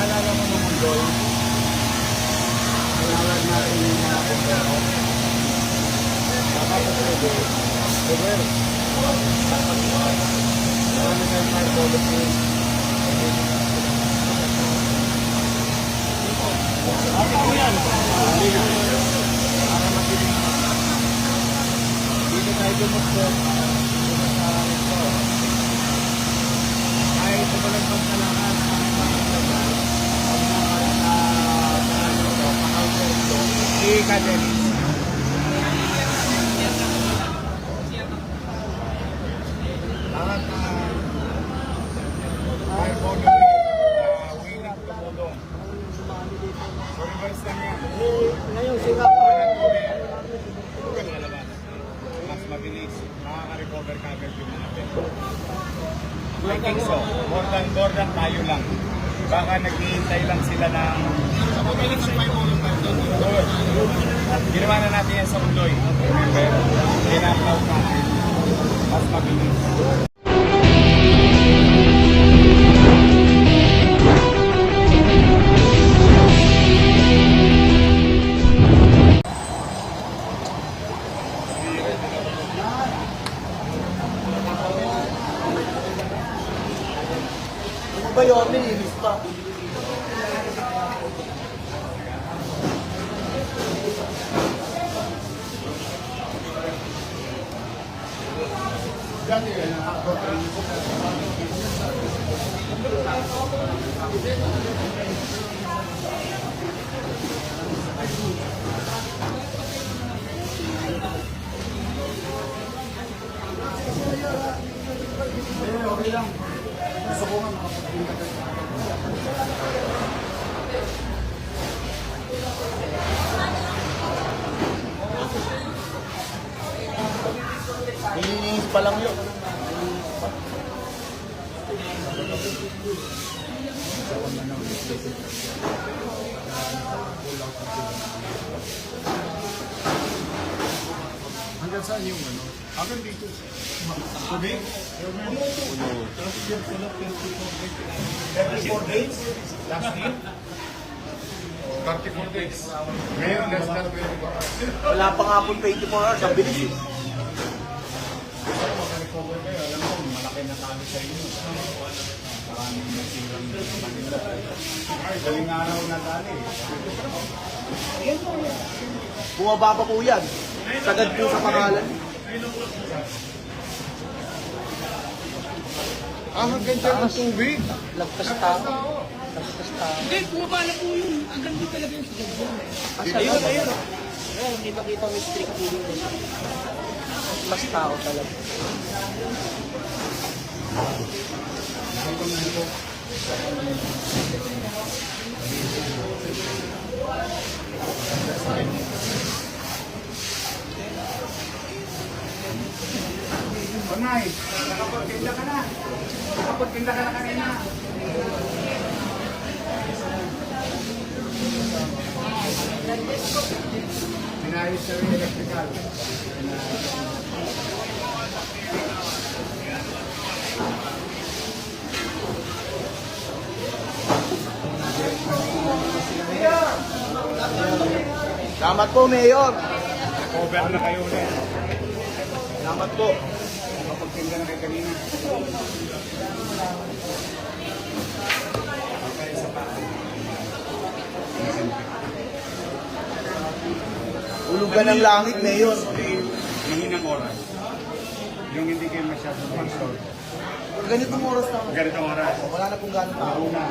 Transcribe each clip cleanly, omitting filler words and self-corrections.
Naalala mo nung Mundoy? Nalawag natin yung mga kumpero. Tama ko sa ito. Diba? Marami kayo mga policy. Ate ko yan. Para matiling. Dito tayo dumusto. Kahit ito lang pagkalakan. Si Kadelis. Lahat na may photo Wina tumulong. So reverse lang yan. Ngayon, sira pa. Mas mabilis, makaka-recover ka agad yung mga pet. I think so. More than tayo lang. Baka naghihintay lang sila ng... Ginawa na natin yan sa Mundoy. Remember? Ginagawa natin. Mas mabilis. Ano ba yun? Nililis pa. Okay lang. Gusto ko nga makapagpunta kayo. Nililis pa lang yun. Hanggang saan yung ano? Hanggang dito. Tubig? 34 days? Last year? 34 days. Ngayon, less than 24 hours. Wala pa nga po 24 hours. Ang bilis eh. Pero makarecover kayo. Alam mo, malaki na talo sa inyo. Maraming nasirang Manila. Ay, daling araw na tali. Bumaba pa po yan. Sagad po sa pangalan. Hanggang dyan ang tubig. Lagpas tao. Lagpas tao. Hindi, bumaba na po yun. Hanggang di talaga yung sigagyan. Ayun, ayun. Ayun, kita-kita may strict po yun. Lagpas tao talaga. Panay, nakapagtinda ka na. Nakapagtinda ka na kanina. Pinayos sa rin electrical. Salamat po, Mayor. Cover na kayo ulit. Salamat po. Nakapagtinda na kayo kanina. Okay, isa pa. Ulugan ng langit, Mayor. Mahinang oras. Yung hindi kayo masyadong sponsor. Ganitong oras na. Ganitong oras. Wala na pong ganong tao. Una.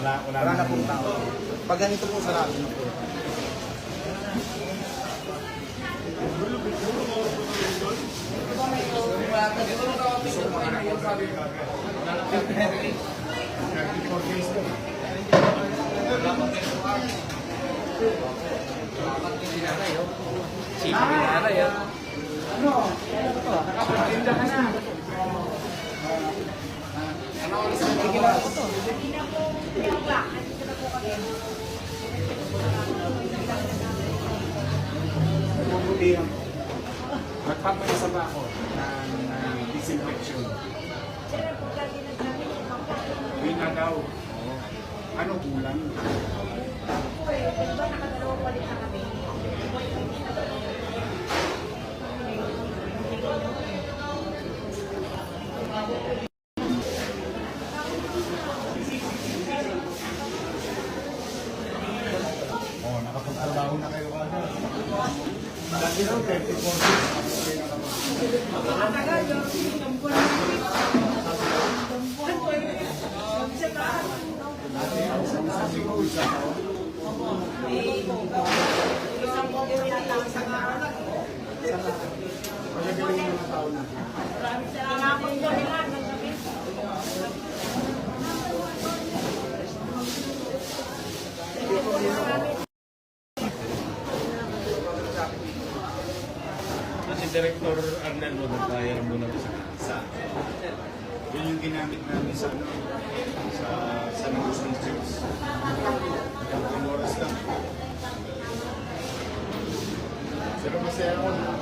Wala Wala na pong tao. Pag ganito po sarado na po. Si Pinara yan. Ano? Nakapagtinda ka na. Magpapalisa ba ako ng disinfection? Yun na daw. Oo. Ano kulang? Oh, nakapagtrabaho na kayo agad. Dati daw, 34 days. Dati, isang linggo, isa taon. Magagaling yung mga tao na. Si Director Arnel mo, nag-hire muna ko sa Yun yung ginamit namin sa ano, sa San Agustin Church. Ilang oras lang. Pero masaya ako na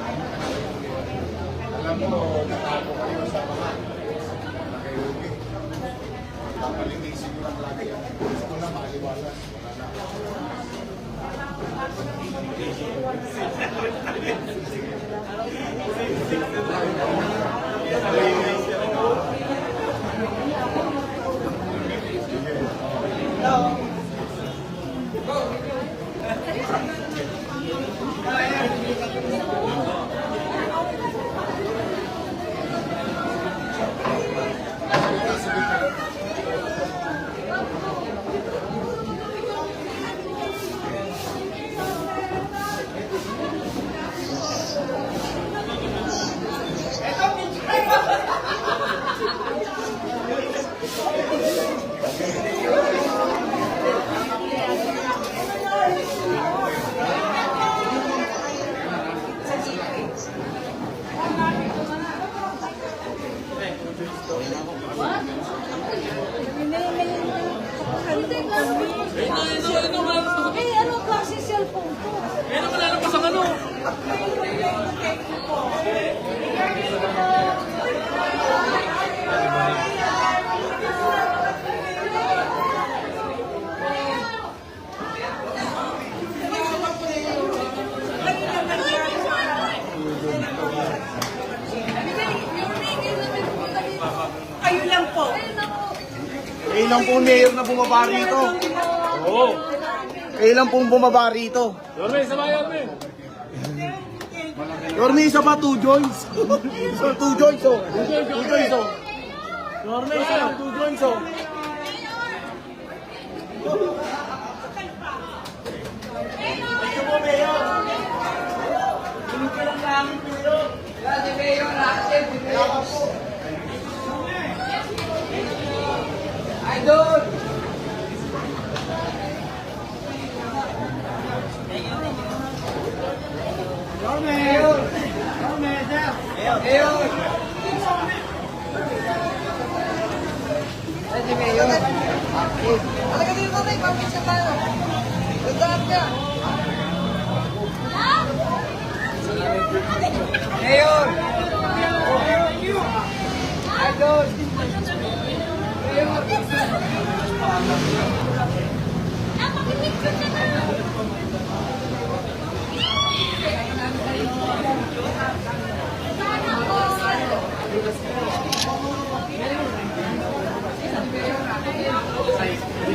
alam mo, natako kayo sa mga nakayugi. Papalinisin ko lang lagi yan. Gusto ko na makaliwalas. Wala na. Eh, ano klase cellphone ko? Eh, wala na pa sa ano. Kayo lang po. Kayo lang pong mayor na bumaba rito. Oo. Kayo lang pong bumaba rito. Yorme, sa bayan, Yorme. Yorme, isa pa, 2 joints. So, 2 joints, oh. 2 joints, oh. Yorme, isa lang, 2 joints, oh. Talaga dito tayo, papisa tayo. Gandaan ka.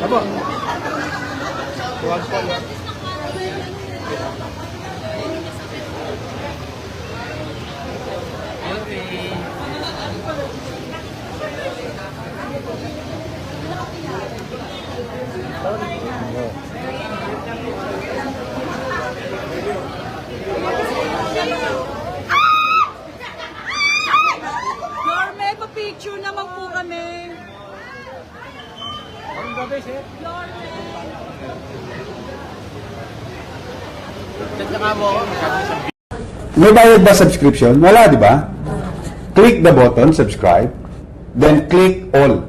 Aba. Yorme, pa-picture naman po kami. May bayad ba subscription? Wala, di ba? Click the button, subscribe, then click all.